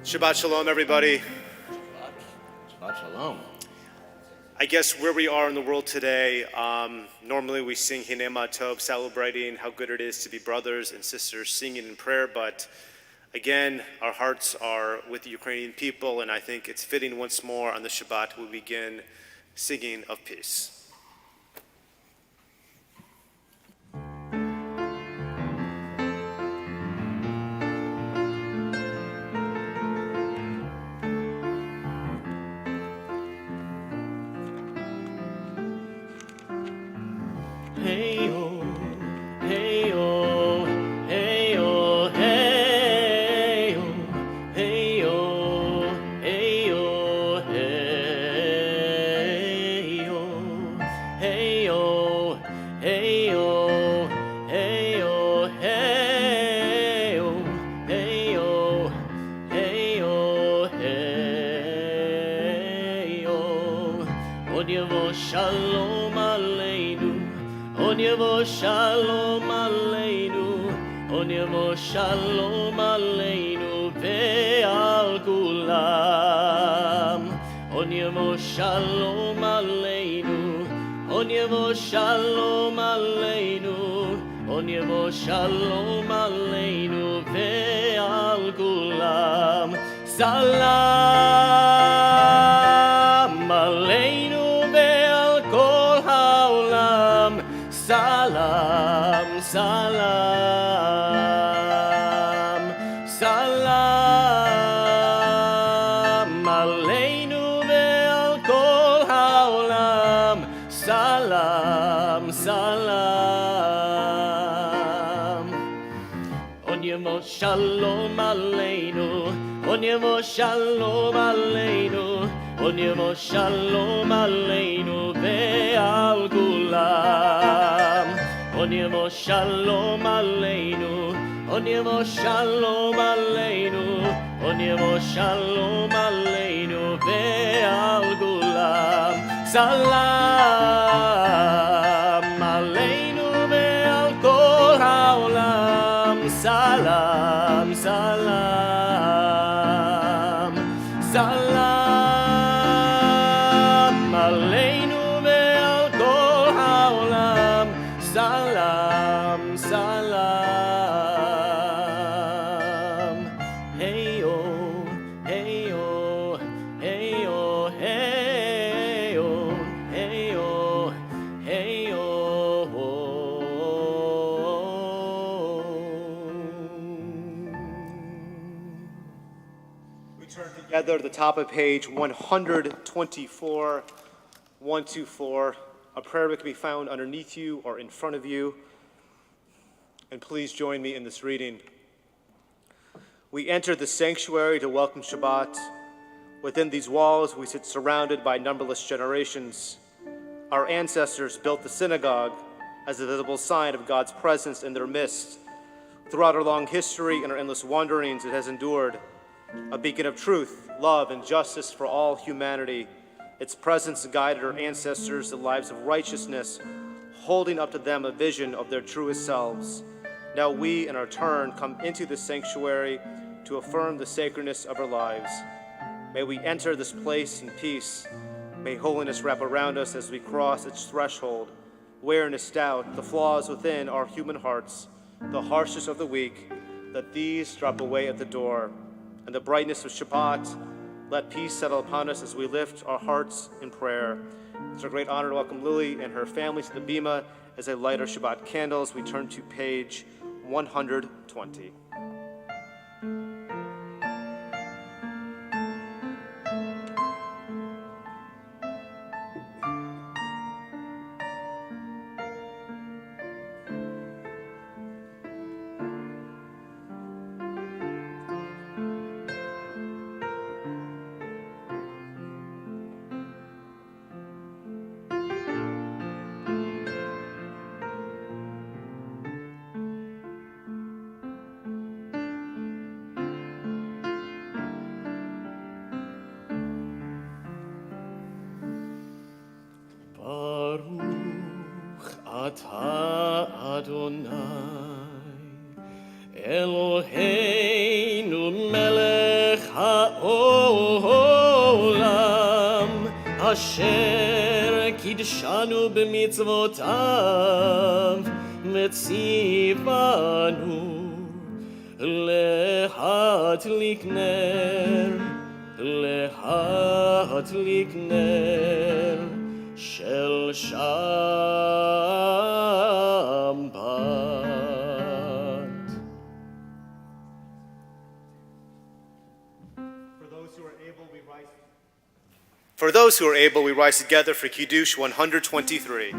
Shabbat Shalom, everybody. Shabbat Shalom. I guess where we are in the world today, normally we sing Hinei Ma Tov, celebrating how good it is to be brothers and sisters singing in prayer, but again, our hearts are with the Ukrainian people, and I think it's fitting once more on the Shabbat we begin singing of peace. Hey oh, hey oh, hey oh, hey oh, hey oh, hey oh, hey oh, hey oh, hey oh, hey oh, hey oh, hey oh, hey oh, hey oh. Od Yavo Shalom Aleinu. On Yavo Shalom Aleinu, On Yavo Shalom Aleinu, Ve'al Kulam. On Yavo Shalom Aleinu, On Yavo Shalom Aleinu, On Yavo Shalom Aleinu, Ve'al Kulam. Salam Aleinu ve'al kol ha'olam. Salam, salam, salam aleinu ve'al kol ha'olam. Salam, salam. On Yavo Shalom aleinu, On Yavo Shalom aleinu, On Yavo Shalom aleinu ve'al kulam. On Yavo Shalom aleinu, On Yavo Shalom aleinu, On Yavo Shalom aleinu ve'al kulam. Salam aleinu ve'al kol ha'olam. Salam, salam, salam aleinu ve'al kol ha'olam. Salam, salam. Hey oh, hey oh, hey oh, hey oh, hey oh, hey oh. We turn together to the top of page 124, 124. A prayer that can be found underneath you or in front of you. And please join me in this reading. We enter the sanctuary to welcome Shabbat. Within these walls, we sit surrounded by numberless generations. Our ancestors built the synagogue as a visible sign of God's presence in their midst. Throughout our long history and our endless wanderings, it has endured, a beacon of truth, love, and justice for all humanity. Its presence guided our ancestors to lives of righteousness, holding up to them a vision of their truest selves. Now we, in our turn, come into this sanctuary to affirm the sacredness of our lives. May we enter this place in peace. May holiness wrap around us as we cross its threshold. Awareness, doubt, the flaws within our human hearts, the harshness of the weak, let these drop away at the door. And the brightness of Shabbat, let peace settle upon us as we lift our hearts in prayer. It's our great honor to welcome Lily and her family to the Bima as they light our Shabbat candles. We turn to page 120. Ata Adonai Eloheinu melech אשר קידשנו במצוותיו וציוונו להדליק נר של שבת. For those who are able, we rise together for Kiddush 123.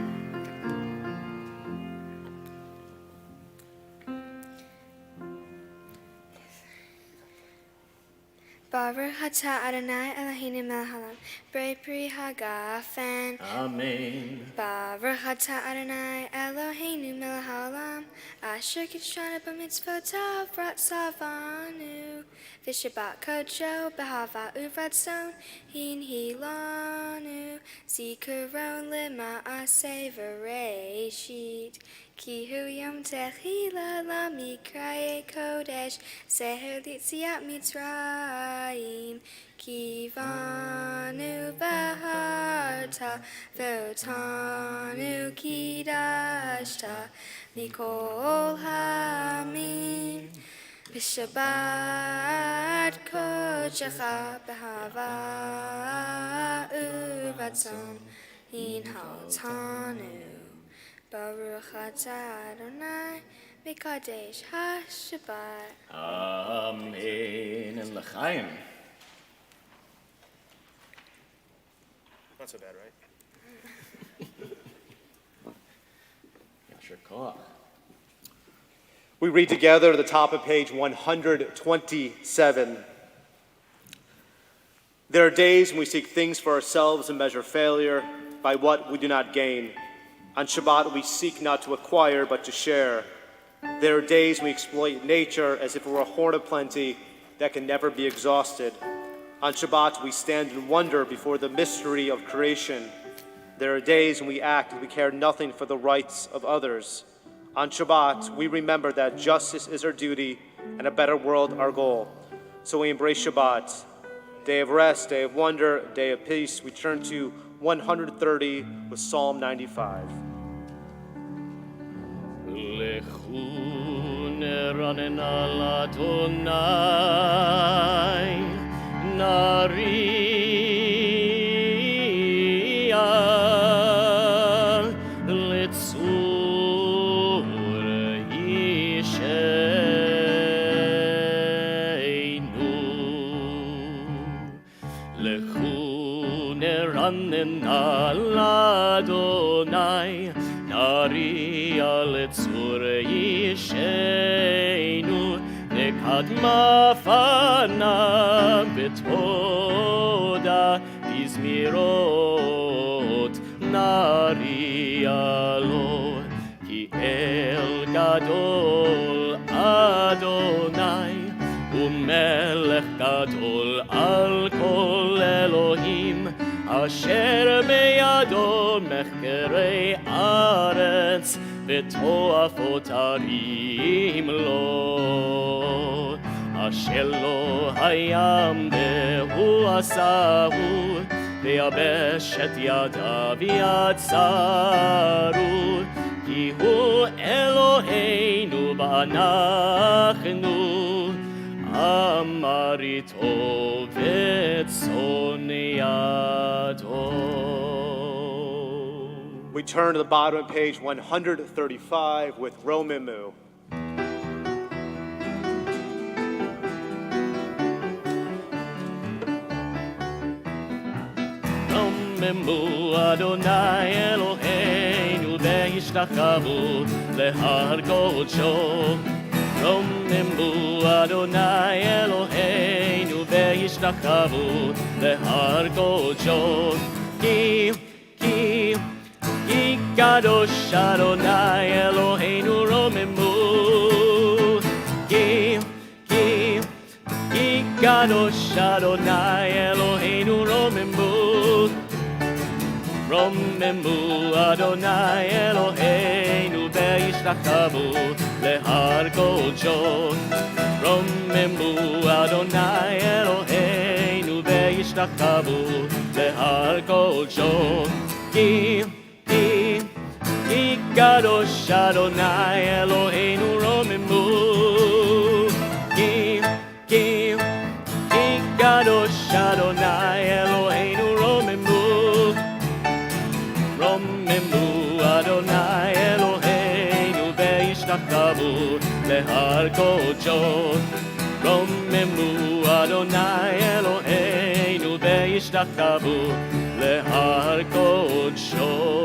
Baruch atah Adonai Eloheinu melech haolam, Borei pri hagafen. Amen. Baruch atah Adonai Eloheinu melech haolam, asher kidshanu b'mitzvotav v'ratzavanu, v'shabbat kodsho b'hava uvratzon hinhilanu, zikaron lema'aseh v'reishit. Ki hu yom techila lamikraye kodesh, seher litziat mitzrayim. Ki vanu v'harta, v'otanu kidashta, mikol hamim. B'shabbat kodshecha b'hava uvratzon hinhaltanu. Baruch atah Adonai Mekadesh HaShabbat. Amen. And l'chaim. Not so bad, right? Yasher koach. We read together at the top of page 127. There are days when we seek things for ourselves and measure failure by what we do not gain. On Shabbat, we seek not to acquire, but to share. There are days when we exploit nature as if it were a horn of plenty that can never be exhausted. On Shabbat, we stand in wonder before the mystery of creation. There are days when we act as we care nothing for the rights of others. On Shabbat, we remember that justice is our duty and a better world our goal. So we embrace Shabbat, day of rest, day of wonder, day of peace. We turn to 130 with Psalm 95. Lechu neranen al Adonai, nariya letzur yisheinu. Lechu neranen al Adonai, nariya letzur yisheinu, nekadma fanav betoda bizmirot, nariya lo ki el gadol Adonai, umelech gadol al kol Elohim, asher beyado mechkerei aretz v'toafot arim lo, asher lo hayam behu asahu, v'yabesh et yadav yatzaru, ki hu Eloheinu v'anachnu amarito v'tzon yado. We turn to the bottom of page 135 with Romemu. Romemu Adonai Eloheinu ve'ishtachavu lehar kodsho. Romemu Adonai Eloheinu ve'ishtachavu lehar kodsho. Ki Kadosh Adonai Eloheinu Romemu. Ki Kadosh Adonai Eloheinu Romemu. Romemu Adonai Eloheinu ve'ishtachavu lehar kodsho. Romemu Adonai Eloheinu ve'ishtachavu וישתחוו להר קודשו. כי קדוש אדוני אלוהינו רוממו. כי קדוש אדוני אלוהינו רוממו. רוממו אדוני אלוהינו וישתחוו להר קודשו. רוממו אדוני אלוהינו וישתחוו להר קודשו.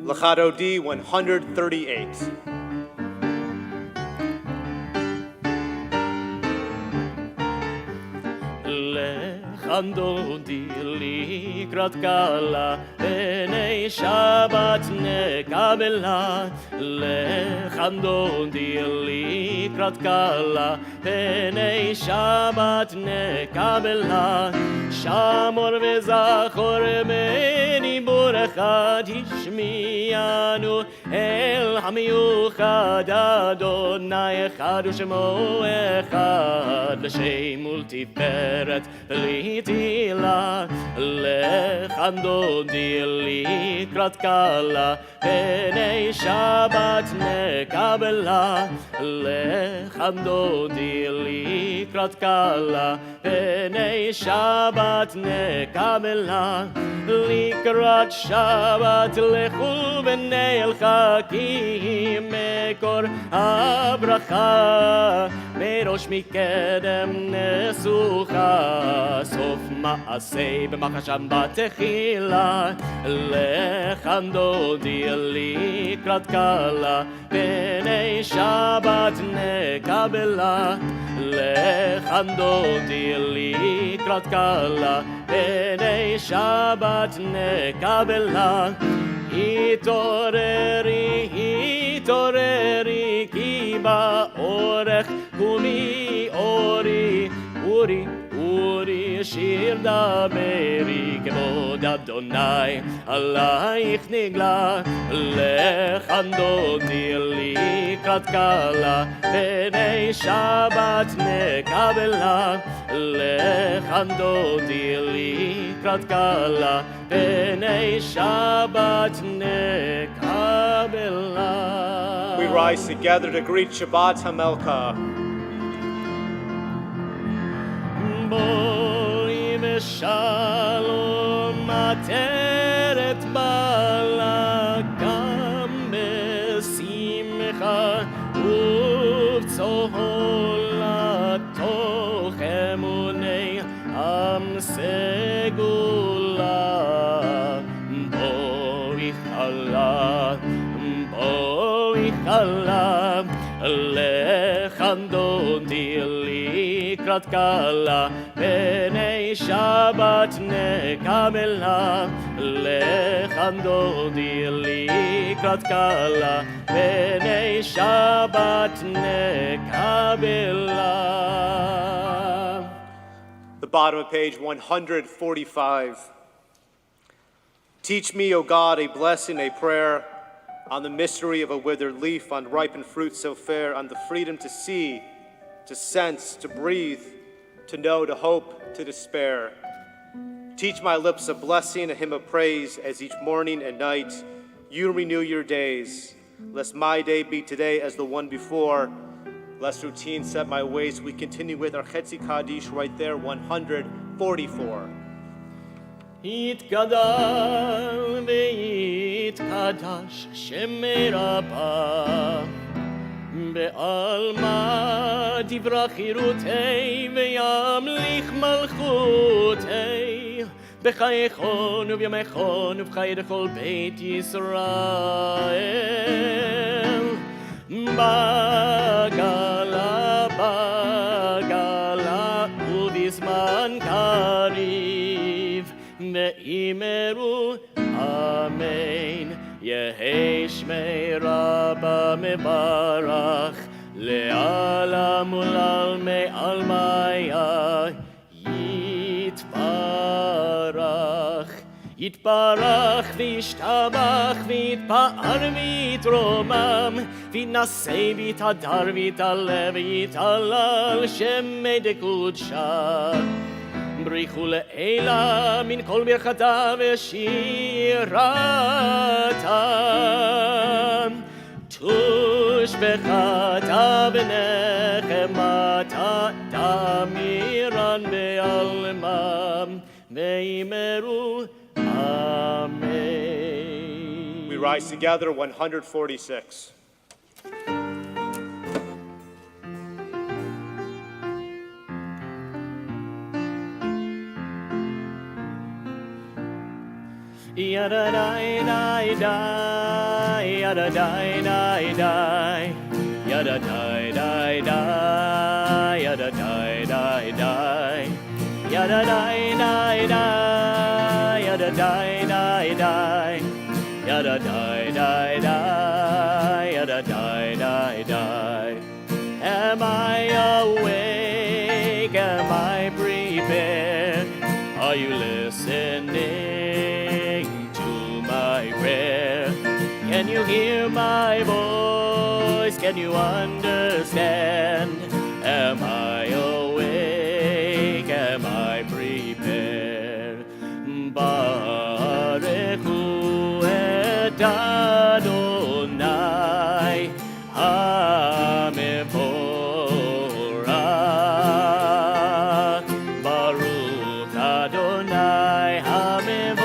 Lechato D 138. Dodi לקראת קלה, בני שבת נקבלה. דodi לקראת קלה, בני שבת נקבלה. שמור וזכור בניבורך תשמיענו, אל המיוחד אדוני אחד ושמו אחד, לשם ולתפארת לתהילה. דodi לקראת קלה, בני שבת נקבלה. דodi לקראת קלה, בני שבת נקבלה. לקראת שבת לכו בני אלחכים, מקור הברכה מראש מקדם נסוכה. סוף מעשה במחשם בתחילה. דodi לקראת קלה, בני שבת נקבלה. דodi לקראת קלה, בני שבת נקבלה. התעוררי, התעוררי, כי באורך קומי אורי. אורי שיר דברי, כבוד אדוני עלייך נגלה. דodi לקראת קלה, בני שבת נקבלה. דodi לקראת קלה, בני שבת נקבלה. We rise together to greet Shabbat HaMelech. בואי בשלום עטרת בעלה, גם בשמחה ובצהולה, תוך אמוני עם סגולה. בואי חלה, בואי חלה, דodi לקראת קלה, בני שבת נקבלה. דodi לקראת קלה, בני שבת נקבלה. The bottom of page 145. Teach me, O God, a blessing, a prayer, on the mystery of a withered leaf, on ripened fruit so fair, on the freedom to see, to sense, to breathe, to know, to hope, to despair. Teach my lips a blessing, a hymn of praise, as each morning and night you renew your days. Lest my day be today as the one before, lest routine set my ways. We continue with our Chetzi Kaddish right there, 144. יתגדל ויתקדש שמי רבה, בעלמא דברה חירותי וימליך מלכותי. בחייכון ובימיכון ובחיי לכל בית ישראל. בגלה בגלה ובזמן קריב, ואמרו אמן. יהי שמי רבה מברך, לעלם ולעלמי עלמיה יתברך. יתברך וישתבח ויתפאר ויתרומם, ויתנשא ויתהדר ויתעלה ויתהלל שמי דקודשה בריחו לעילה מן כל ברכתה ושירתה תושבחתה ונחמתה תמירן בעלמם ואמרו אמן. We rise together, 146. Yada die die die, yada die die die, yada die die die, yada die die die, yada die die die, yada die die die, yada die die die, yada die die die. Am I awake? Am I prepared? Are you listening to my prayer? Can you hear my voice? Can you understand? Am I awake? Am I prepared? Baruch hu et Adonai HaMevorach. Baruch Adonai HaMevorach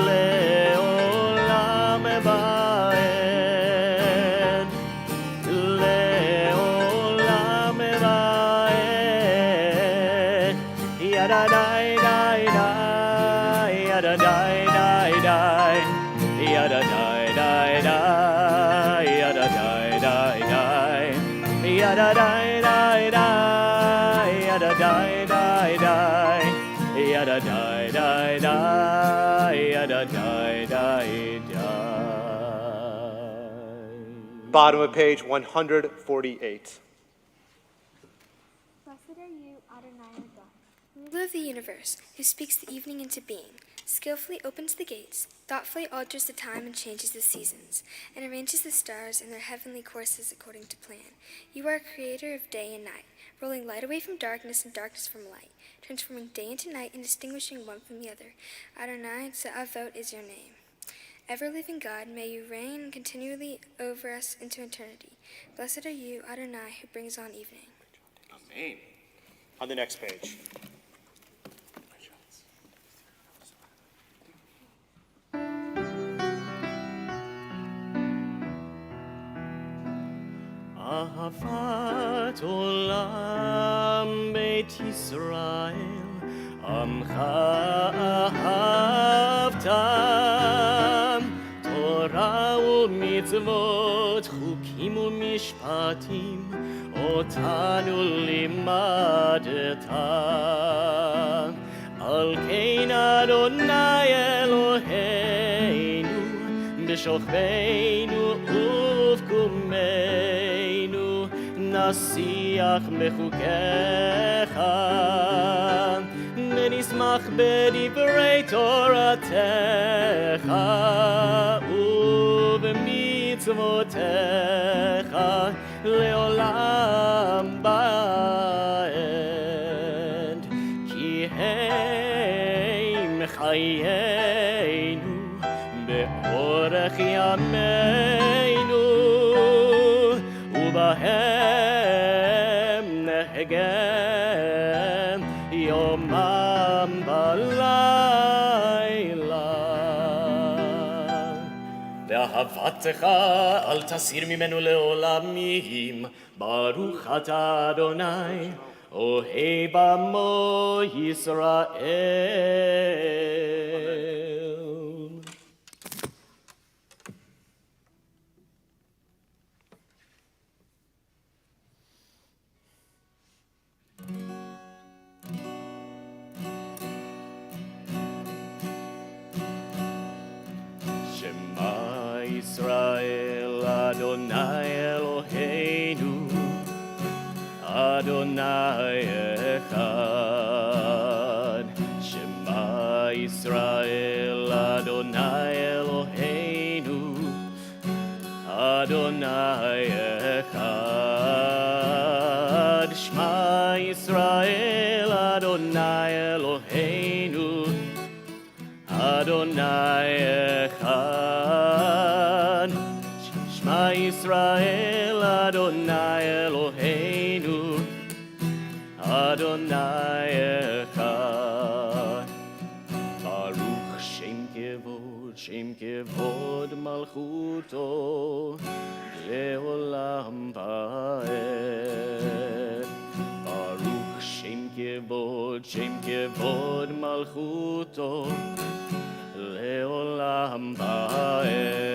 le'olam va'ed, le'olam va'ed. Yada die die die, yada die die die, yada die die die, yada die die die, yada die die die, yada die die die, yada die die die, yada die die die. Bottom of page 148. Blessed are you, Adonai our God, ruler of the universe, who speaks the evening into being, skillfully opens the gates, thoughtfully alters the time and changes the seasons, and arranges the stars in their heavenly courses according to plan. You are a creator of day and night, rolling light away from darkness and darkness from light, transforming day into night and distinguishing one from the other. Adonai Tzavot is your name. Ever-living God, may you reign continually over us into eternity. Blessed are you, Adonai, who brings on evening. Amen. On the next page. אהבת עולם בית ישראל, עמך אהבת, תורה ומצוות, חוקים ומשפטים, אותנו לימדת. על כן אדוני אלוהינו, בשוכבנו ובקומנו, נשיח בחוקיך, ונשמח בדברי תורתך ובמצוותיך לעולם ועד, כי הם חיינו באורך ימינו, ובהם נהגה יומם בלילה. ואהבתך אל תסיר ממנו לעולמים, ברוך אתה אדוני אוהב עמו ישראל. ישראל אדוני אלוהינו אדוני אחד, שמע ישראל אדוני אלוהינו echad. Shema Yisrael, Adonai Eloheinu. Adonai echad. Shema Yisrael, Adonai Eloheinu. Adonai echad. Baruch Shem Kevod Malchuto Leolam Vaed. Baruch Shem Kevod Malchuto Leolam Vaed.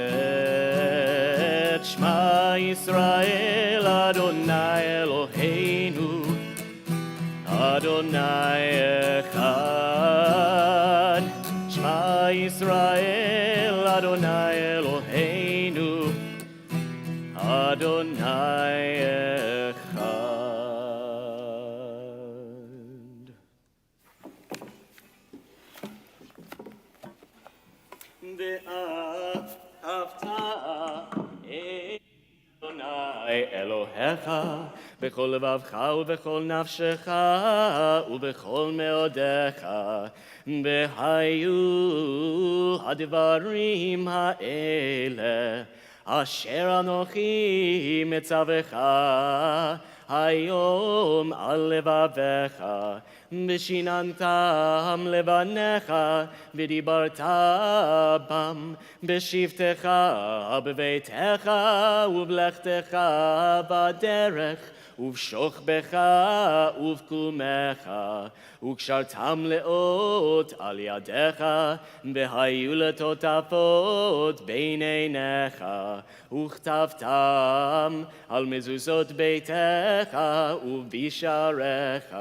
Shema Yisrael, Adonai Eloheinu. Adonai echad. Shema Yisrael, Adonai Eloheinu. Adonai echad. Ve'ahavta Adonai Elohecha b'chol levavcha u'b'chol nafshecha u'b'chol meodecha v'hayu hadvarim ha'ele asher anochi metzavecha hayom al levavecha v'shinantam levanecha v'dibarta bam b'shivtecha b'veitecha u'blechtecha b'derech ובשוכבך ובקומך וקשרתם לאות על ידיך והיו לטוטפות בין עיניך וכתבתם על מזוזות ביתך ובשעריך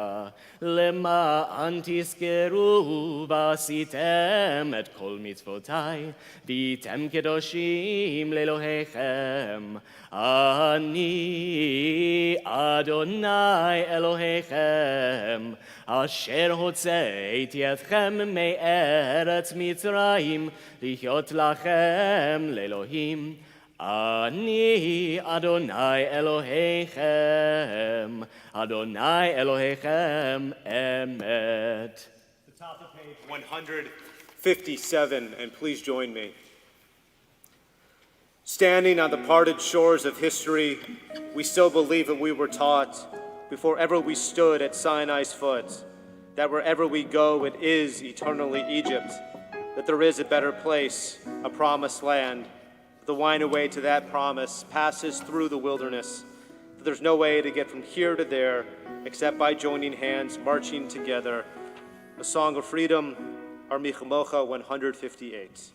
למען תזכרו ועשיתם את כל מצוותי והייתם קדושים לאלוהיכם אני אדוני אלוהיכם אשר הוצאתי אתכם מארץ מצרים להיות לכם לאלוהים אני אדוני אלוהיכם אדוני אלוהיכם אמת. The top of page 157, and please join me. Standing on the parted shores of history, we still believe what we were taught before ever we stood at Sinai's foot, that wherever we go, it is eternally Egypt, that there is a better place, a promised land. The winding way to that promise passes through the wilderness, that there's no way to get from here to there except by joining hands, marching together. A Song of Freedom, our Michamocha 158.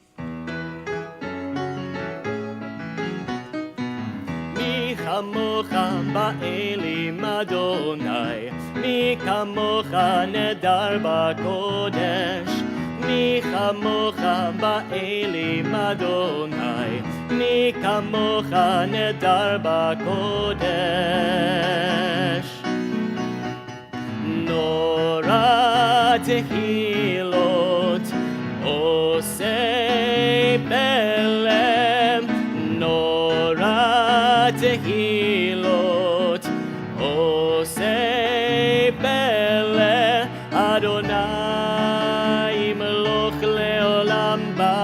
מי כמוך באלים אדוני, מי כמוך נדר בקודש, מי כמוך באלים אדוני, מי כמוך נדר בקודש. נורא תהילות עושה בלם, נורא תהילות עושה פלא אדוני מלוך לעולם ועד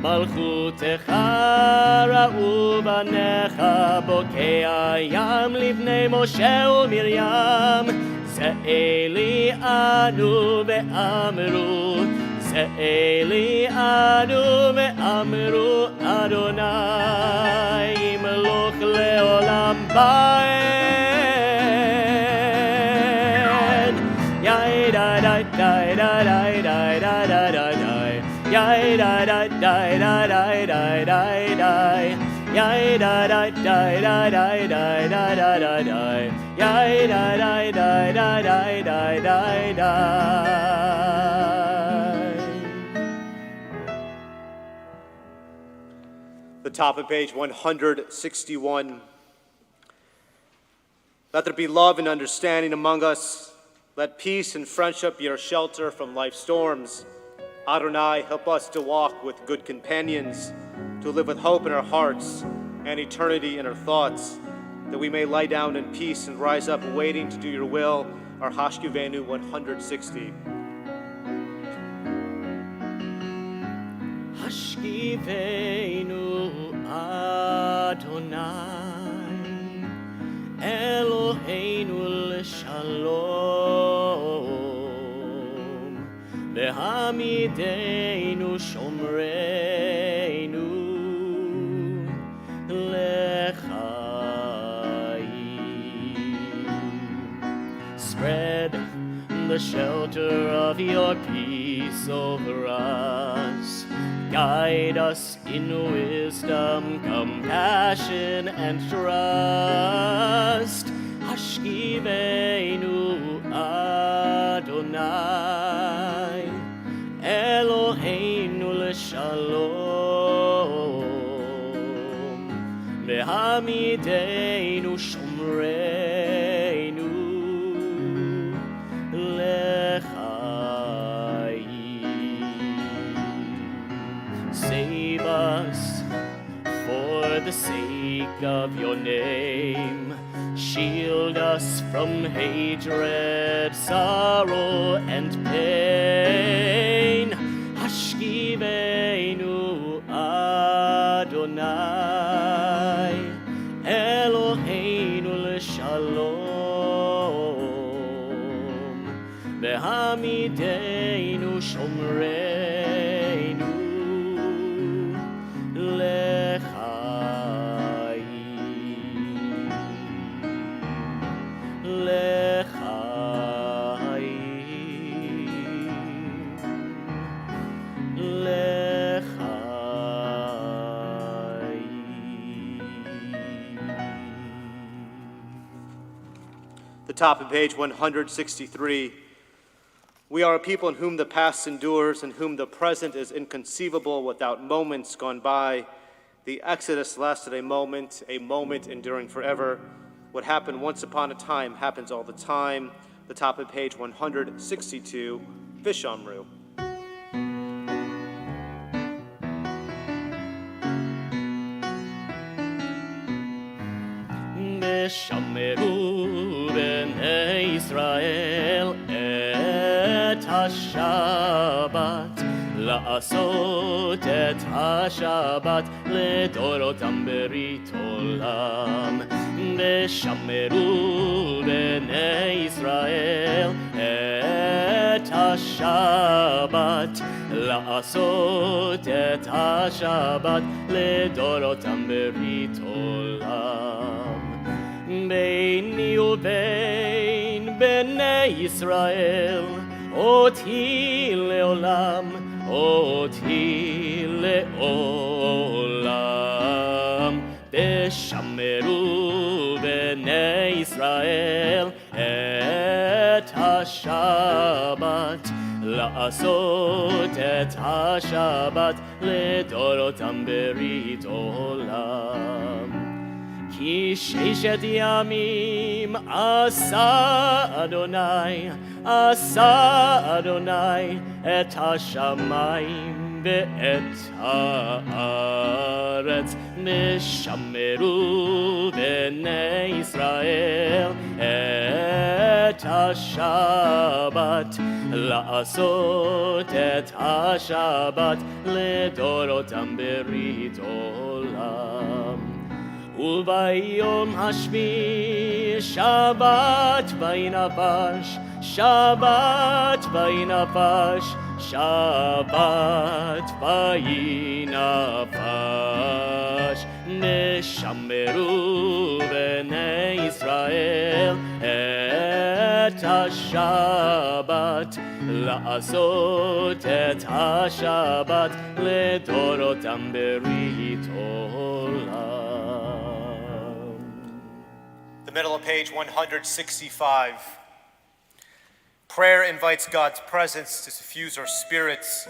מלכותך ראו בניך בוקע ים לבני משה ומרים זה אלי אנו ואמרו אלי אנו ואמרו אדוני מלוך לעולם ועד יאי די די די די די די די די די יאי די די די די די די די יאי די די די די די די די די די יאי די די די די די די די The top of page 161. Let there be love and understanding among us. Let peace and friendship be our shelter from life's storms. Adonai, help us to walk with good companions. to live with hope in our hearts and eternity in our thoughts, that we may lie down in peace and rise up waiting to do your will, our Hashkivenu 160. Hashkivenu Adonai, Eloheinu l'shalom, V'hamidenu shomreinu l'chaim. Spread the shelter of your peace over us. Guide us in wisdom, compassion, and trust. Hashkivenu Adonai, Eloheinu l'shalom, V'hamidenu shomreinu l'chaim. Save us for the sake of your name. Shield us from hatred, sorrow, and pain. Hashkivenu Adonai, Eloheinu l'shalom, V'hamidenu shomreinu The top of page 163. We are a people in whom the past endures, in whom the present is inconceivable without moments gone by. The Exodus lasted a moment enduring forever. What happened once upon a time happens all the time. The top of page 162, Vishamru. Vishamru b'nei Israel et ha-Shabbat, לעשות את השבת לדורותם ברית עולם. ושמרו בני ישראל את השבת, לעשות את השבת לדורותם ברית עולם. ביני ובין בני ישראל אותי לעולם, אותי לעולם. ושמרו בני ישראל את השבת, לעשות את השבת לדורותם ברית עולם. כי ששת ימים עשה אדוני את השמיים ואת הארץ. ושמרו בני ישראל את השבת, לעשות את השבת לדורותם ברית עולם. וביום השביעי שבת וינפש, שבת וינפש, שבת וינפש. ושמרו בני ישראל את השבת, לעשות את השבת לדורותם ברית עולם. The middle of page 165. Prayer invites God's presence to suffuse our spirits,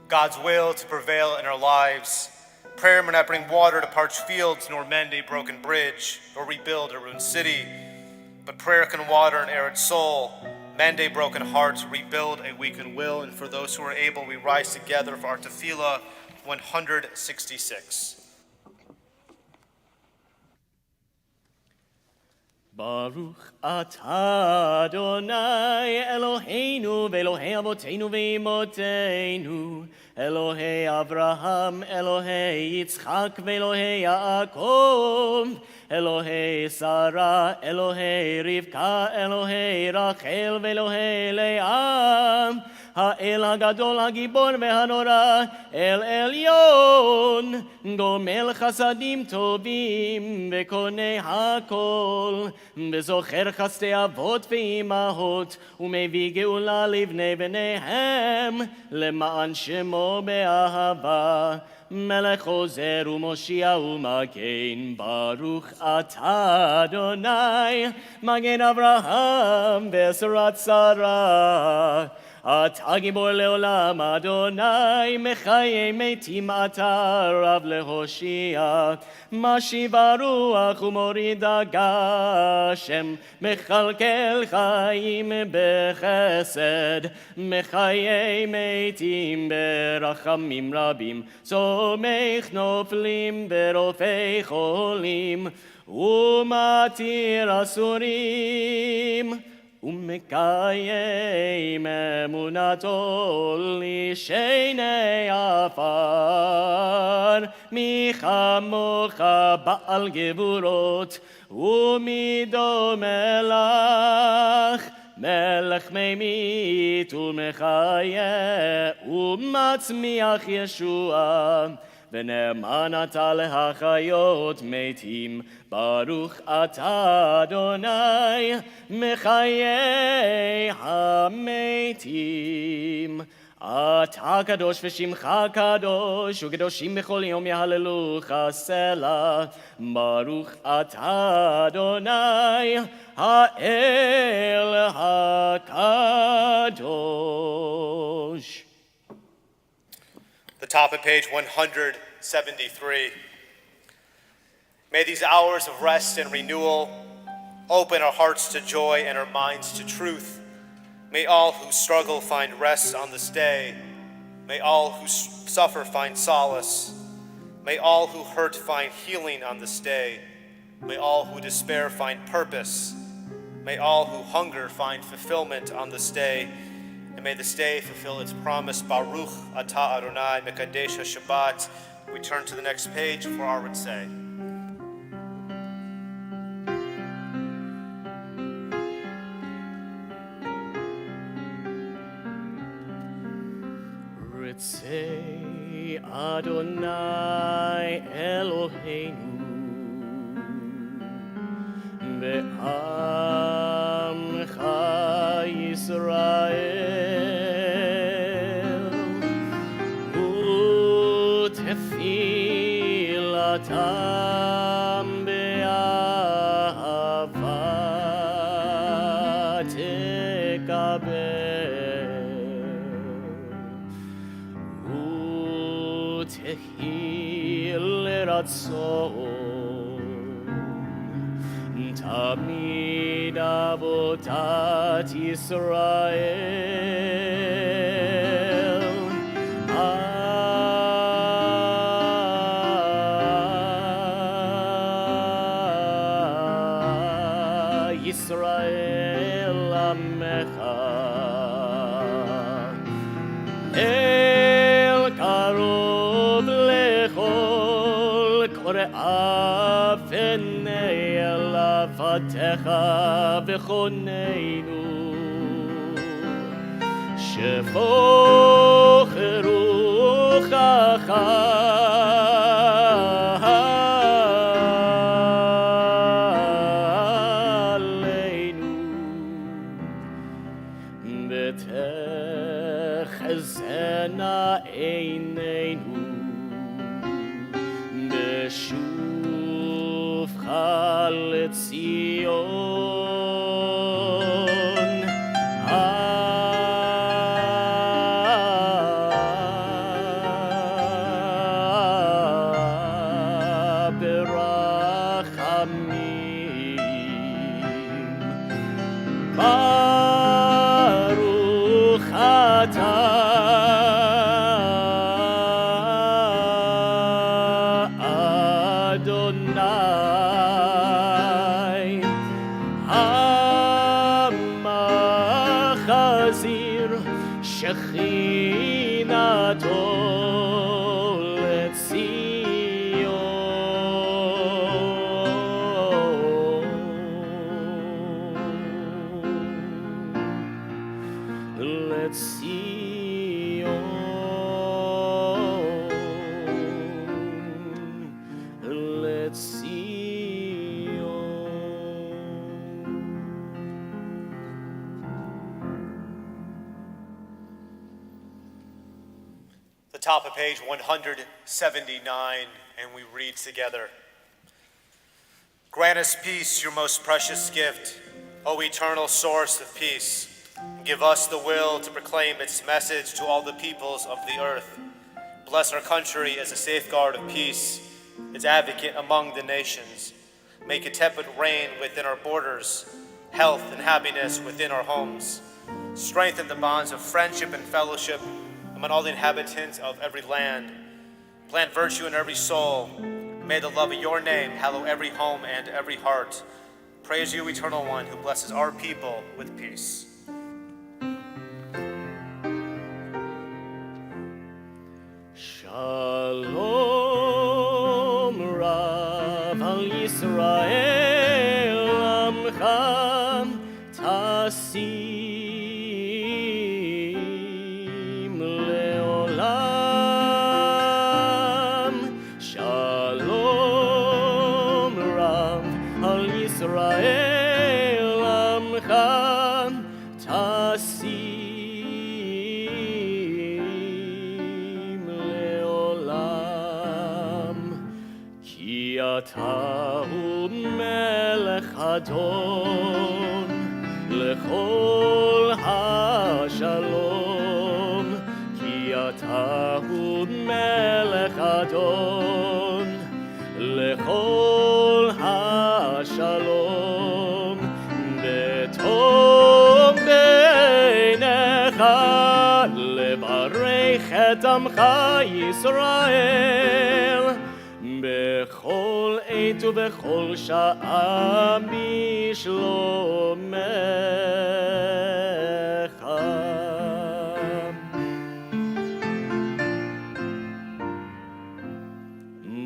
God's will to prevail in our lives. Prayer may not bring water to parched fields, nor mend a broken bridge, nor rebuild a ruined city. But prayer can water an arid soul, mend a broken heart, rebuild a weakened will. And for those who are able, we rise together for our tefillah 166. Baruch atah Adonai Eloheinu v'Elohei Avotenu v'Imotenu Elohei Avraham Elohei Yitzchak v'Elohei Yaakov Elohei Sarah Elohei Rivka Elohei Rachel v'Elohei Leah האל הגדול הגיבור והנורא אל עליון גומל חסדים טובים וקונה הכל וזוכר חסדי אבות ואימהות ומביא גאולה לבני בניהם למען שמו באהבה מלך עוזר ומושיע ומגן ברוך אתה אדוני מגן אברהם ואסרת שרה אתה גיבור לעולם אדוני מחיי מתים אתה רב להושיע משיב הרוח ומוריד הגשם מכלכל חיים בחסד מחיי מתים ברחמים רבים סומך נופלים ברופאי חולים ומתיר אסורים ומקיים אמונתו לשני עפר מי כמוך בעל גבורות ומידו מלך מלך ממית ומחיה ומצמיח ישועה ונאמן אתה להחיות מתים ברוך אתה אדוני מחיי המתים אתה קדוש ושמך קדוש וקדושים בכל יום יהללוך סלה ברוך אתה אדוני האל הקדוש. The top of page 173. May these hours of rest and renewal open our hearts to joy and our minds to truth. May all who struggle find rest on this day. May all who suffer find solace. May all who hurt find healing on this day. May all who despair find purpose. May all who hunger find fulfillment on this day. And may this day fulfill its promise. Baruch atah Adonai mekadesh Shabbat. We turn to the next page for our Ritzeh. Ritzeh Adonai Eloheinu be'amcha Yisrael u'tefilatam be'ahava tekabel tehil ratzon tamid avodat Yisrael Yisrael amecha El karov lechol kore'ah v'nei elafatecha v'choneinu shefoch ruchacha ותחזינה עינינו בשובך לציון ברחמים ברוך אתה Adonai Hamachazir Shechinato Let's see, let's see. The top of page 179, and we read together. Grant us peace, your most precious gift, O eternal source of peace. Give us the will to proclaim its message to all the peoples of the earth. Bless our country as a safeguard of peace, its advocate among the nations. Make a tepid reign within our borders, health and happiness within our homes. Strengthen the bonds of friendship and fellowship among all the inhabitants of every land. Plant virtue in every soul. May the love of your name hallow every home and every heart. Praise you, Eternal One, who blesses our people with peace. Shalom Rav al Yisrael Amcha Tasim Leolam. Shalom Rav al Yisrael Amcha Tasim Atahu melech adon lechol hashalom ki atahu melech adon lechol hashalom betom beinecha levarech et amcha Yisrael bechol עת ובכל שעה בשלומך.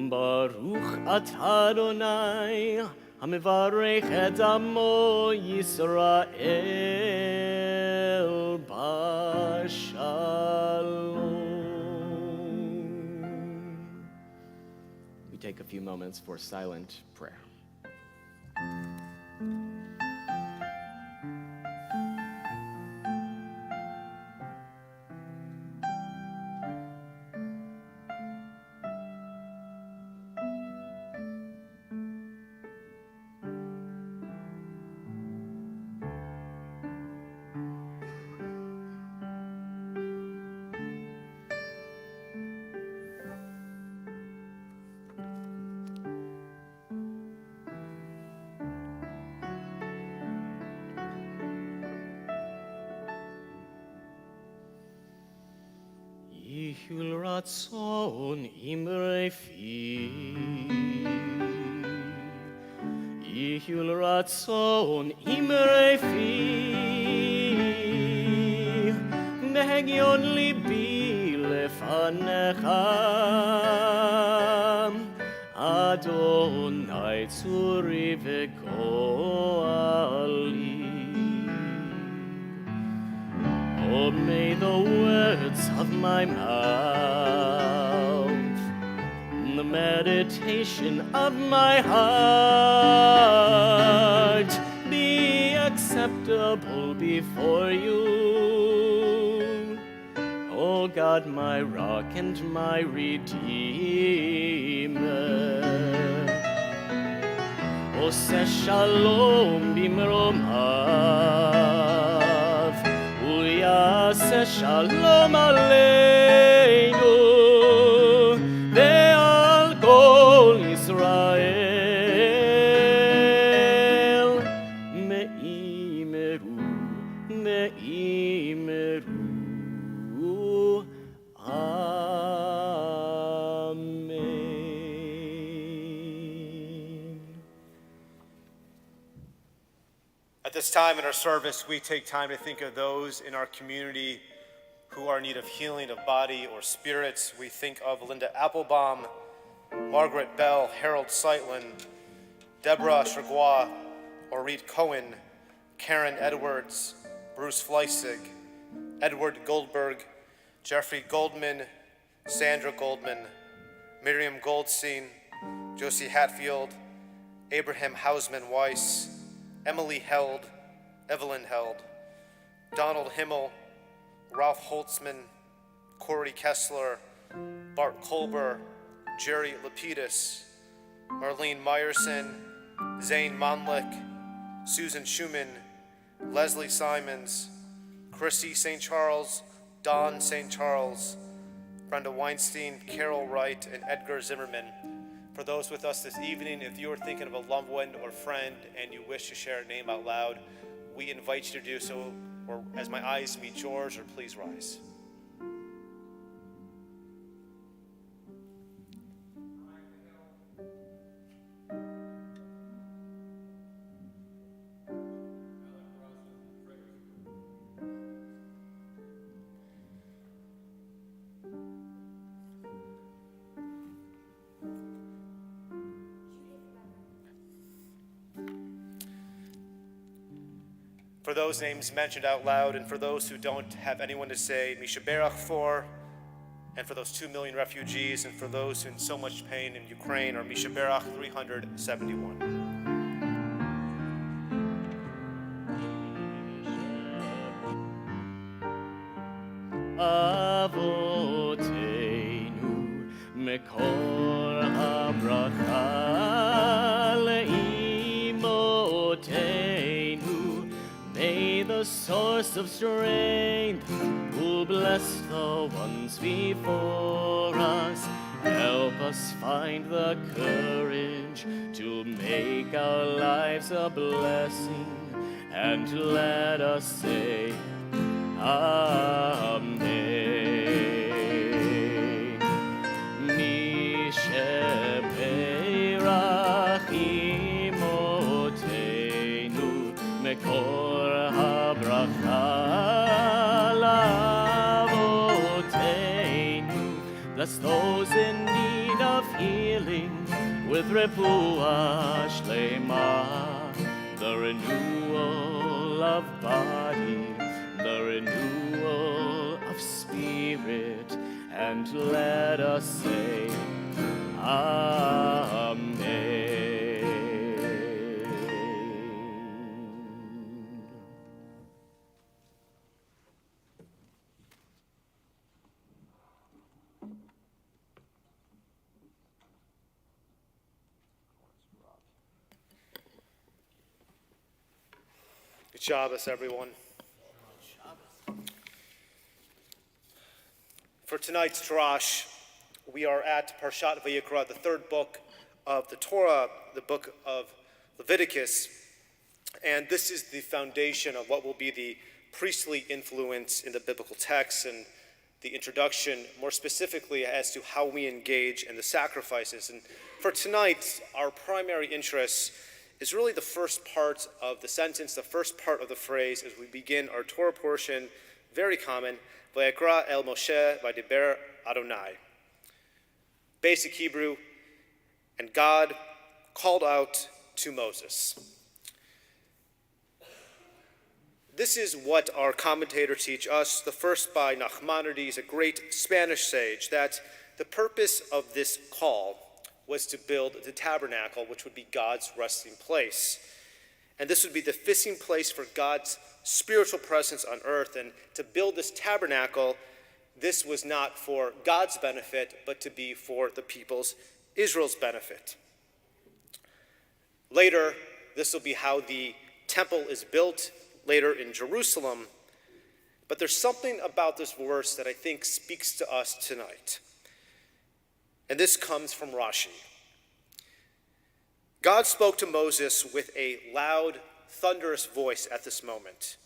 ברוך אתה אדוני המברך את עמו ישראל בשלום. We take a few moments for silent prayer. Yihul ratzon imre fi, Yihul ratzon imre fi, Mehegion libi lefanecha, Adonai tzuri vegoali. Oh, may the words of my mouth, the meditation of my heart be acceptable before you, O God, my rock and my redeemer. Oseh shalom bimromav, Yaseh shalom aleinu ve'al kol Yisrael me'imeru, me'imeru. Amen. this time in our service, we take time to think of those in our community who are in need of healing of body or spirits. We think of Linda Applebaum, Margaret Bell, Harold Seitlin, Deborah Tregois, Orit Cohen, Karen Edwards, Bruce Fleissig, Edward Goldberg, Jeffrey Goldman, Sandra Goldman, Miriam Goldstein, Josie Hatfield, Abraham Hausman Weiss, Emily Held, Evelyn Held, Donald Himmel, Ralph Holtzman, Corey Kessler, Bart Kolber, Jerry Lapidus, Marlene Meyerson, Zane Monlick, Susan Schumann, Leslie Simons, Chrissy St. Charles, Don St. Charles, Brenda Weinstein, Carol Wright, and Edgar Zimmerman. For those with us this evening, if you are thinking of a loved one or friend and you wish to share a name out loud, we invite you to do so, or as my eyes meet yours, or please rise. For those names mentioned out loud, and for those who don't have anyone to say, Mishaberach for, and for those 2 million refugees, and for those in so much pain in Ukraine, or Mishaberach 371. Avotenu mekor habracha leimotenu. May the source of strength, who bless the ones before us, help us find the courage to make our lives a blessing, and let us say, Amen. Mi sheberach imotenu mekor habracha lavotenu. Bless those in need of healing with refuah shlema, the renewal of body, the renewal of spirit, and let us say, Amen. Good Shabbos, everyone. For tonight's Tarash, we are at Parshat Vayikra, the third book of the Torah, the book of Leviticus, and this is the foundation of what will be the priestly influence in the biblical text and the introduction, more specifically as to how we engage in the sacrifices. And for tonight, our primary interest is really the first part of the sentence, the first part of the phrase as we begin our Torah portion, very common, Vayikra el Moshe vaydiber Adonai. Basic Hebrew, and God called out to Moses. This is what our commentators teach us, the first by Nachmanides, a great Spanish sage, that the purpose of this call was to build the tabernacle, which would be God's resting place. And this would be the fitting place for God's spiritual presence on earth. And to build this tabernacle, this was not for God's benefit, but to be for the people's, Israel's benefit. Later, this will be how the temple is built, later in Jerusalem. But there's something about this verse that I think speaks to us tonight. And this comes from Rashi. God spoke to Moses with a loud, thunderous voice at this moment.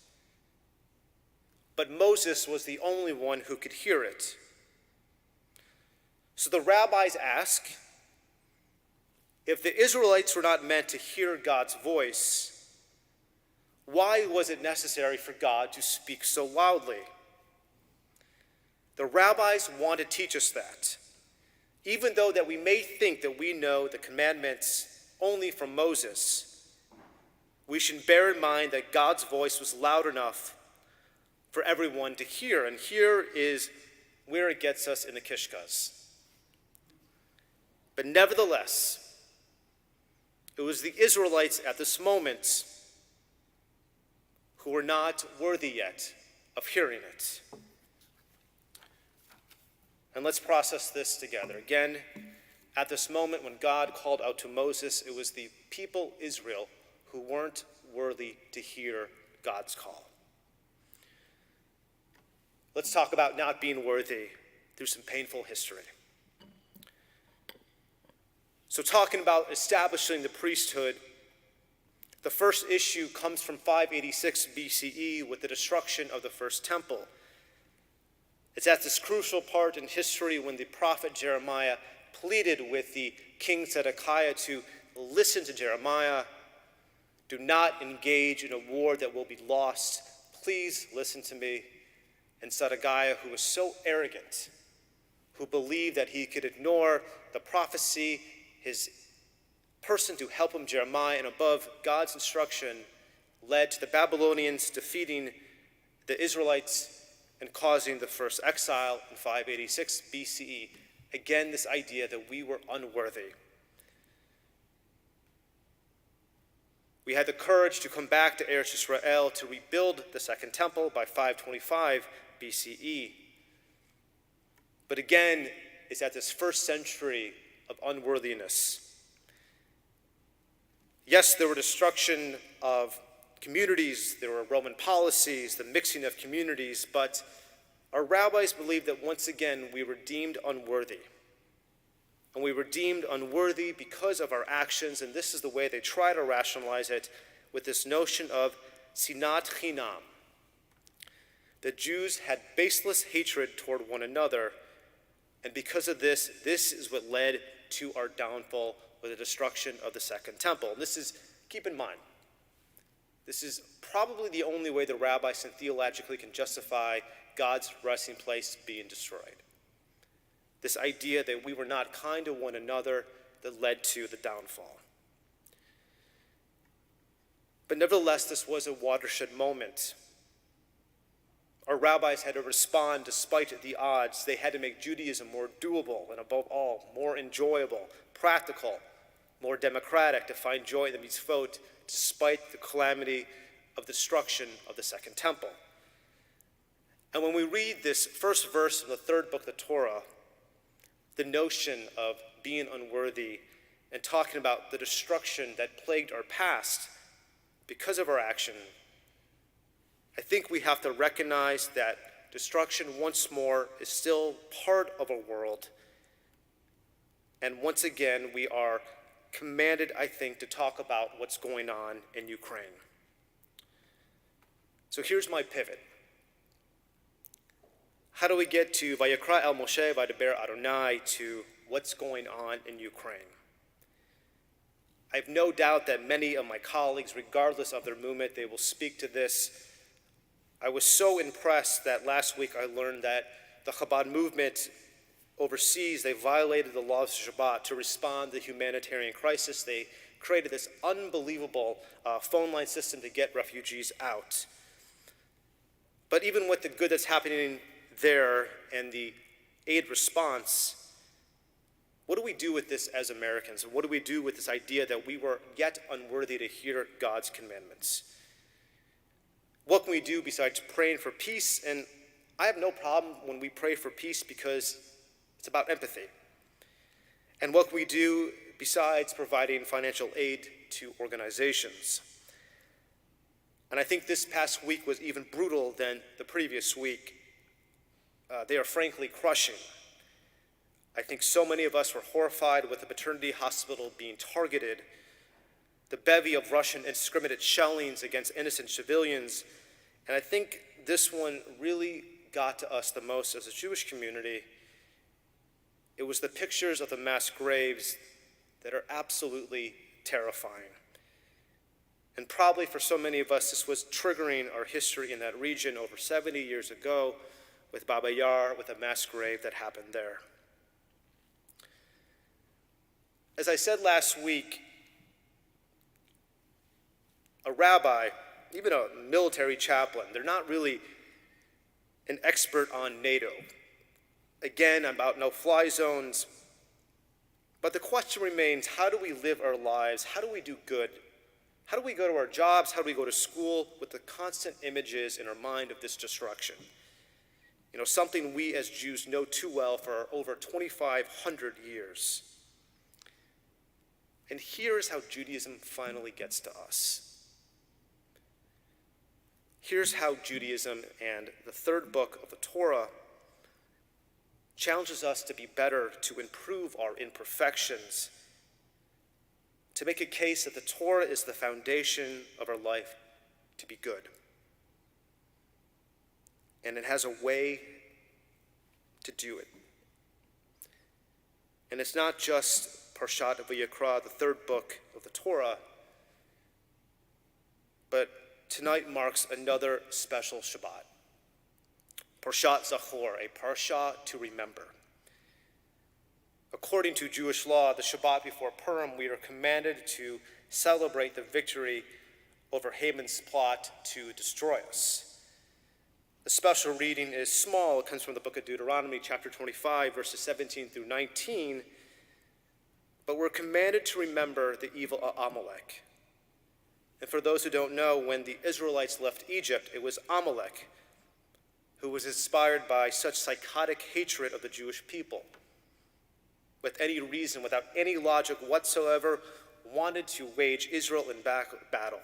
But Moses was the only one who could hear it. So the rabbis ask, if the Israelites were not meant to hear God's voice, Why was it necessary for God to speak so loudly? The rabbis want to teach us that. Even though that we may think that we know the commandments only from Moses, we should bear in mind that God's voice was loud enough for everyone to hear. And here is where it gets us in the Kishkas. But nevertheless, it was the Israelites at this moment who were not worthy yet of hearing it. And let's process this together. Again, at this moment when God called out to Moses, it was the people Israel who weren't worthy to hear God's call. Let's talk about not being worthy through some painful history. So talking about establishing the priesthood, the first issue comes from 586 BCE with the destruction of the first temple. It's at this crucial part in history when the prophet Jeremiah pleaded with the king Zedekiah to listen to Jeremiah. Do not engage in a war that will be lost. Please listen to me. And Zedekiah, who was so arrogant, who believed that he could ignore the prophecy, his person to help him, Jeremiah, and above God's instruction, led to the Babylonians defeating the Israelites and causing the first exile in 586 BCE. Again, this idea that we were unworthy. We had the courage to come back to Eretz Israel to rebuild the second temple by 525 BCE. But again, it's at this first century of unworthiness. Yes, there were destruction of communities, there were Roman policies, the mixing of communities, but our rabbis believe that once again we were deemed unworthy. And we were deemed unworthy because of our actions, and this is the way they try to rationalize it with this notion of sinat chinam. The Jews had baseless hatred toward one another, and because of this, this is what led to our downfall with the destruction of the second temple. And this is, keep in mind, this is probably the only way the rabbis and theologically can justify God's resting place being destroyed. This idea that we were not kind to one another that led to the downfall. But nevertheless, this was a watershed moment. Our rabbis had to respond despite the odds. They had to make Judaism more doable and above all, more enjoyable, practical, more democratic, to find joy in the mitzvot despite the calamity of destruction of the second temple. And when we read this first verse in the third book of the Torah, the notion of being unworthy and talking about the destruction that plagued our past because of our action, I think we have to recognize that destruction once more is still part of our world. And once again, we are commanded, I think, to talk about what's going on in Ukraine. So here's my pivot. How do we get to Vayikra el Moshe Vaydaber Adonai to what's going on in Ukraine? I have no doubt that many of my colleagues, regardless of their movement, they will speak to this. I was so impressed that last week I learned that the Chabad movement overseas, they violated the laws of Shabbat to respond to the humanitarian crisis. They created this unbelievable phone line system to get refugees out. But even with the good that's happening there and the aid response, what do we do with this as Americans? What do we do with this idea that we were yet unworthy to hear God's commandments? What can we do besides praying for peace? And I have no problem when we pray for peace because it's about empathy. And what can we do besides providing financial aid to organizations? And I think this past week was even brutal than the previous week. They are frankly crushing. I think so many of us were horrified with the maternity hospital being targeted, the bevy of Russian indiscriminate shellings against innocent civilians, and I think this one really got to us the most as a Jewish community. It was the pictures of the mass graves that are absolutely terrifying. And probably for so many of us, this was triggering our history in that region over 70 years ago with Baba Yar, with a mass grave that happened there. As I said last week, a rabbi, even a military chaplain, they're not really an expert on NATO. Again, about no-fly zones. But the question remains, how do we live our lives? How do we do good? How do we go to our jobs? How do we go to school with the constant images in our mind of this destruction? Something we as Jews know too well for over 2,500 years. And here's how Judaism finally gets to us. Here's how Judaism and the third book of the Torah challenges us to be better, to improve our imperfections, to make a case that the Torah is the foundation of our life to be good. And it has a way to do it. And it's not just Parshat Vayikra, the third book of the Torah, but tonight marks another special Shabbat. Parshat Zachor, a parsha to remember. According to Jewish law, the Shabbat before Purim, we are commanded to celebrate the victory over Haman's plot to destroy us. The special reading is small. It comes from the book of Deuteronomy, chapter 25, verses 17 through 19. But we're commanded to remember the evil of Amalek. And for those who don't know, when the Israelites left Egypt, it was Amalek who was inspired by such psychotic hatred of the Jewish people, with any reason, without any logic whatsoever, wanted to wage Israel in battle.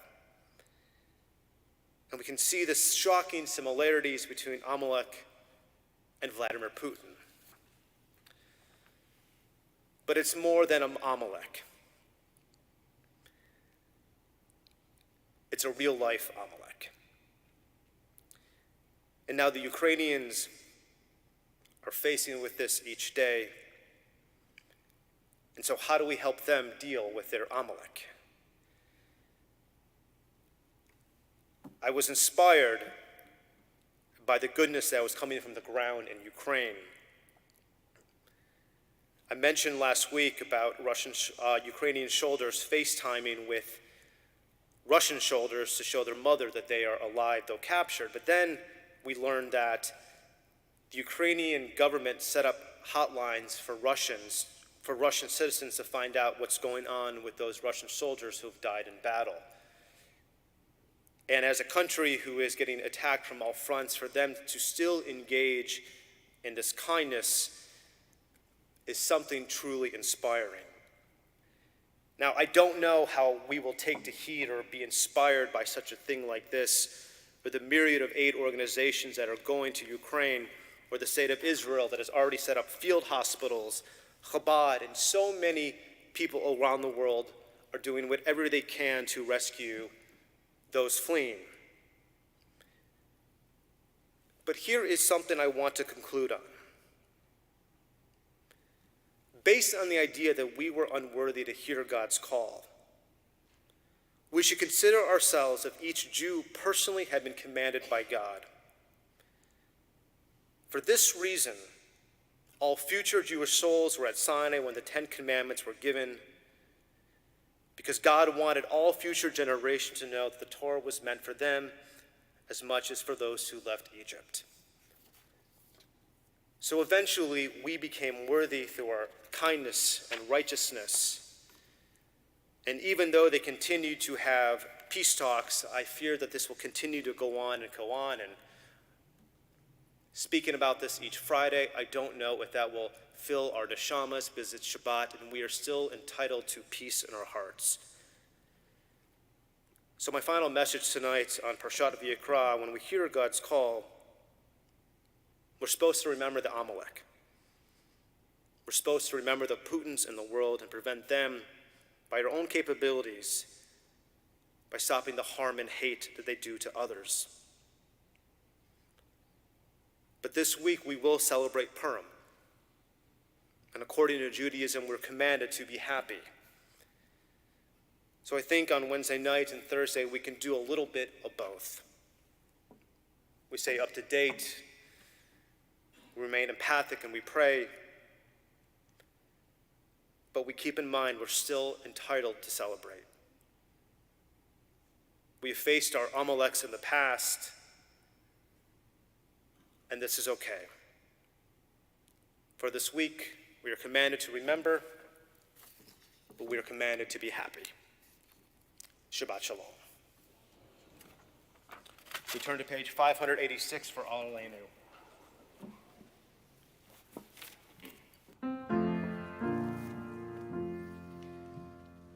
And we can see the shocking similarities between Amalek and Vladimir Putin. But it's more than Amalek. It's a real-life Amalek. And now the Ukrainians are facing with this each day. And so how do we help them deal with their Amalek? I was inspired by the goodness that was coming from the ground in Ukraine. I mentioned last week about Ukrainian soldiers FaceTiming with Russian soldiers to show their mother that they are alive, though captured. But then we learned that the Ukrainian government set up hotlines for Russian citizens to find out what's going on with those Russian soldiers who have died in battle. And as a country who is getting attacked from all fronts, for them to still engage in this kindness is something truly inspiring. Now, I don't know how we will take to heed or be inspired by such a thing like this, with the myriad of aid organizations that are going to Ukraine, or the state of Israel that has already set up field hospitals, Chabad, and so many people around the world are doing whatever they can to rescue those fleeing. But here is something I want to conclude on. Based on the idea that we were unworthy to hear God's call, we should consider ourselves if each Jew personally had been commanded by God. For this reason, all future Jewish souls were at Sinai when the 10 Commandments were given, because God wanted all future generations to know that the Torah was meant for them as much as for those who left Egypt. So eventually, we became worthy through our kindness and righteousness. And even though they continue to have peace talks, I fear that this will continue to go on and go on. And speaking about this each Friday, I don't know if that will fill our neshamas, because it's Shabbat, and we are still entitled to peace in our hearts. So my final message tonight on Parshat Vayikra, when we hear God's call, we're supposed to remember the Amalek. We're supposed to remember the Putins in the world and prevent them by our own capabilities, by stopping the harm and hate that they do to others. But this week we will celebrate Purim. And according to Judaism, we're commanded to be happy. So I think on Wednesday night and Thursday we can do a little bit of both. We stay up to date, we remain empathic, and we pray, but we keep in mind we're still entitled to celebrate. We have faced our Amaleks in the past, and this is okay. For this week, we are commanded to remember, but we are commanded to be happy. Shabbat Shalom. We turn to page 586 for Alenu.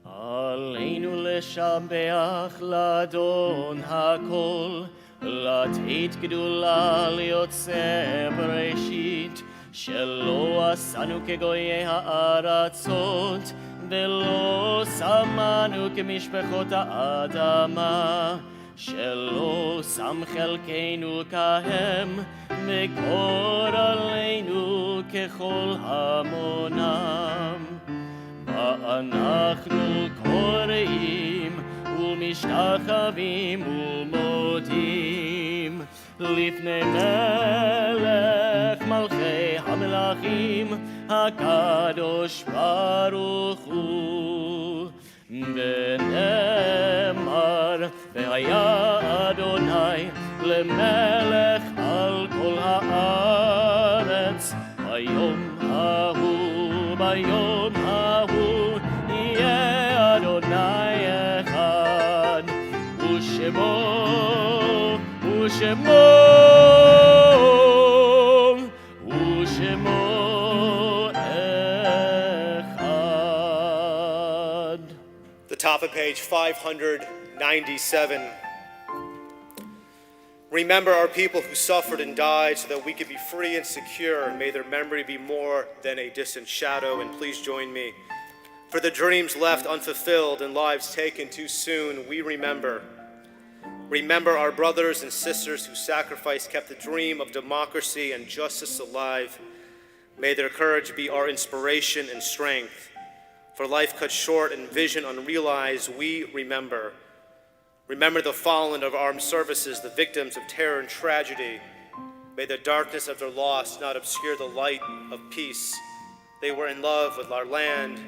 עלינו לשבח לאדון הכל, לתת גדולה ליוצא בראשית, שלא עשנו כגויי הארצות, ולא שמנו כמשפחות האדמה, שלא שם חלקנו כהם, וגורלנו ככל המונם. ואנחנו קוראים ומשתחווים ומודים לפני מלך מלכי המלכים הקדוש ברוך הוא. ונאמר והיה אדוני למלך על כל הארץ ביום ההוא ביום ההוא יהיה אדוני אחד ושמו אחד. The top of page 597. Remember our people who suffered and died so that we could be free and secure, and may their memory be more than a distant shadow. And please join me. For the dreams left unfulfilled and lives taken too soon, we remember. Remember our brothers and sisters whose sacrifice kept the dream of democracy and justice alive. May their courage be our inspiration and strength. For life cut short and vision unrealized, we remember. Remember the fallen of armed services, the victims of terror and tragedy. May the darkness of their loss not obscure the light of peace. They were in love with our land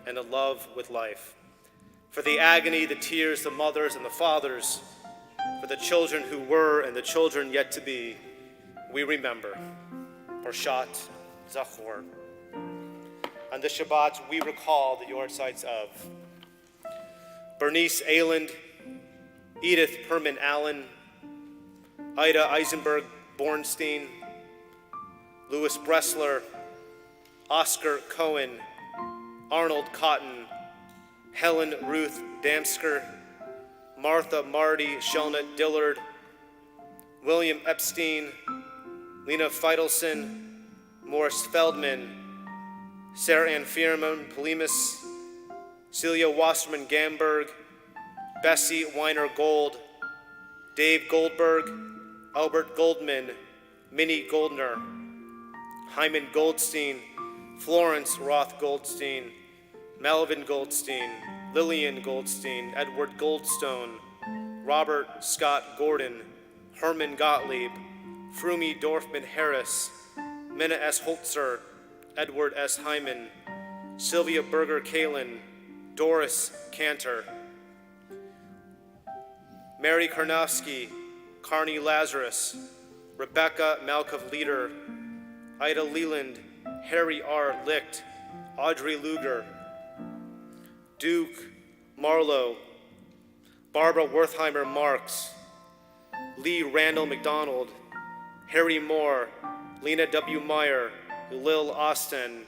and in love with life. For the agony, the tears, the mothers and the fathers, for the children who were and the children yet to be, we remember. Parshat Zachor. On this Shabbat, we recall the yortzites of Bernice Ayland, Edith Perman Allen, Ida Eisenberg Bornstein, Louis Bressler, Oscar Cohen, Arnold Cotton, Helen Ruth Damsker, Martha Marty Shelnut Dillard, William Epstein, Lena Feidelson, Morris Feldman, Sarah Ann Fierman Polimus, Celia Wasserman Gamberg, Bessie Weiner Gold, Dave Goldberg, Albert Goldman, Minnie Goldner, Hyman Goldstein, Florence Roth Goldstein, Melvin Goldstein, Lillian Goldstein, Edward Goldstone, Robert Scott Gordon, Herman Gottlieb, Frumi Dorfman Harris, Minna S. Holzer, Edward S. Hyman, Sylvia Berger Kalin, Doris Cantor, Mary Karnofsky, Carney Lazarus, Rebecca Malkov Leader, Ida Leland, Harry R. Licht, Audrey Luger, Duke Marlowe, Barbara Wertheimer Marks, Lee Randall McDonald, Harry Moore, Lena W. Meyer, Lil Austin,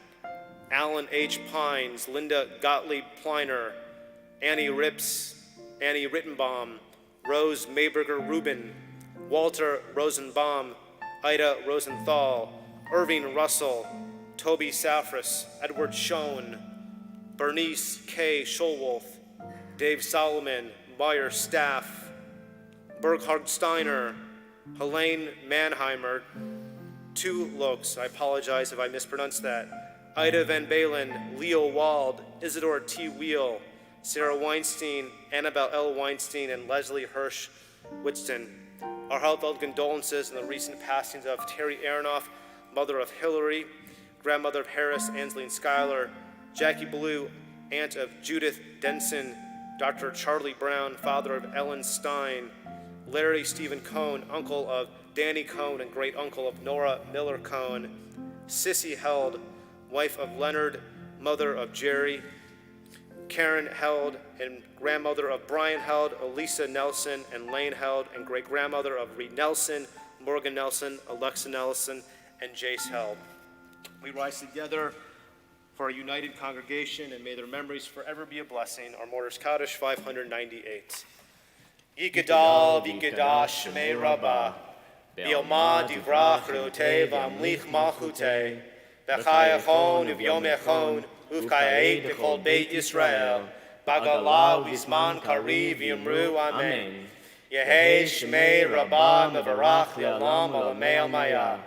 Alan H. Pines, Linda Gottlieb Pleiner, Annie Rips, Annie Rittenbaum, Rose Mayberger Rubin, Walter Rosenbaum, Ida Rosenthal, Irving Russell, Toby Safras, Edward Schoen, Bernice K. Scholwolf, Dave Solomon, Meyer Staff, Berghard Steiner, Helene Mannheimer, Tu Lux, I apologize if I mispronounced that, Ida Van Balen, Leo Wald, Isidore T. Wheel, Sarah Weinstein, Annabelle L. Weinstein, and Leslie Hirsch Whitston. Our heartfelt condolences in the recent passings of Terry Aronoff, mother of Hillary, grandmother of Harris, Ansley, and Schuyler, Jackie Blue, aunt of Judith Denson, Dr. Charlie Brown, father of Ellen Stein, Larry Stephen Cohn, uncle of Danny Cohn and great uncle of Nora Miller Cohn, Sissy Held, wife of Leonard, mother of Jerry, Karen Held, and grandmother of Brian Held, Elisa Nelson, and Lane Held, and great-grandmother of Reed Nelson, Morgan Nelson, Alexa Nelson, and Jace Held. We rise together for a united congregation, and may their memories forever be a blessing. Our Mortars Kaddish 598. Yigadal v'Yigdash Shemei Rabbah, B'yoma divrach Rotei v'amlich malchutei, B'chai achon u'vyom echon, Uv'chayet b'chol Beit Yisrael, B'gala u'zman kariv v'yimru Amen. Yehei Shemei Rabbah mevarach li'olam olamei almaya.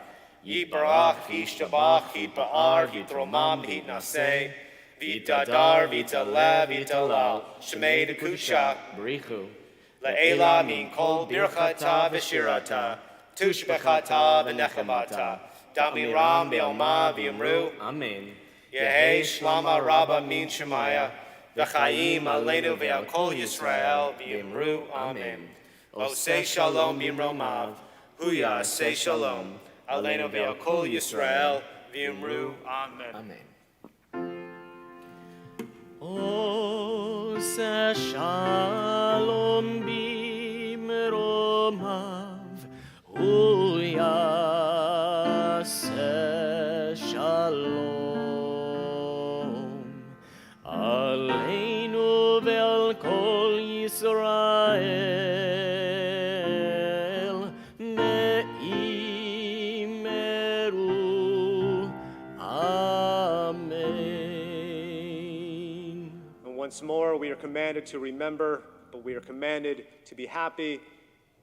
Yibarach v'yishtabach yitba'ar v'yitromam v'yitnaseh, v'yitadar v'yitaleh v'yitalal, Shemei dekusha, B'richu. La'ela min kol birchata v'shirata, tushbechata v'nechamata, damiram be'oma v'yimru, Amen. Yehei shlama rabba min shemaya, v'chaim aleinu ve'al kol Yisrael v'yimru, Amen. Osei shalom b'imromav, huya say shalom, aleinu ve'al kol Yisrael v'yimru, Amen. Amen. Ose shalom b'imromav, uyase shalom, aleinu ve'al kol Yisrael, me'imeru, amen. And once more, we are commanded to remember, but we are commanded to be happy,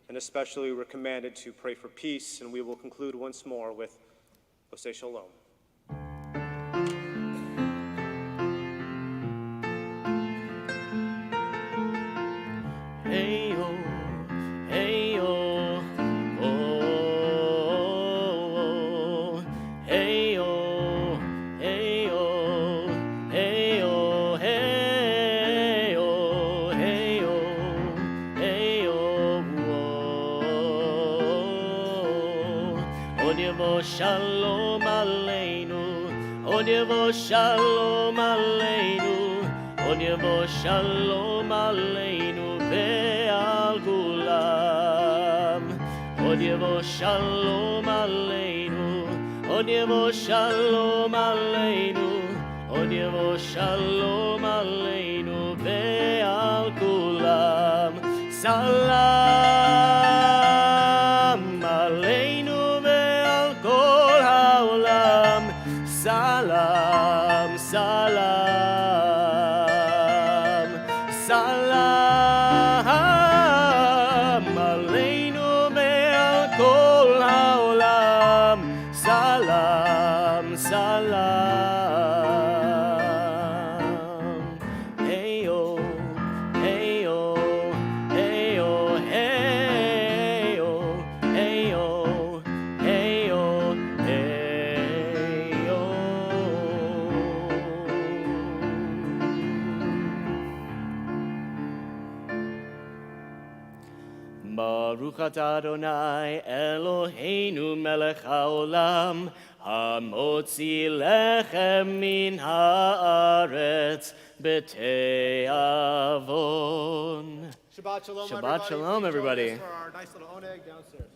and especially we're commanded to pray for peace. And we will conclude once more with Osei Shalom. Hey yo, hey yo, oh, hey yo, hey yo, hey yo, hey yo, hey yo, hey yo, Odevo shalom aleinu, Odevo shalom aleinu, Odevo shalom aleinu. Ve'al kulam, Od Yevo shalom aleinu, Od Yevo shalom aleinu, Od Yevo shalom aleinu, ve'al kulam, salam aleinu ve'al kol ha'olam, salam, salam, salam. Salam, hey yo, hey yo, hey yo, hey yo, hey yo, hey yo, hey yo. Baruch atah Adonai Eloheinu melech haolam, Hamotzi lechem min haaretz b'tei avon. Shabbat shalom, Shabbat shalom, everybody. For our nice little oneg downstairs.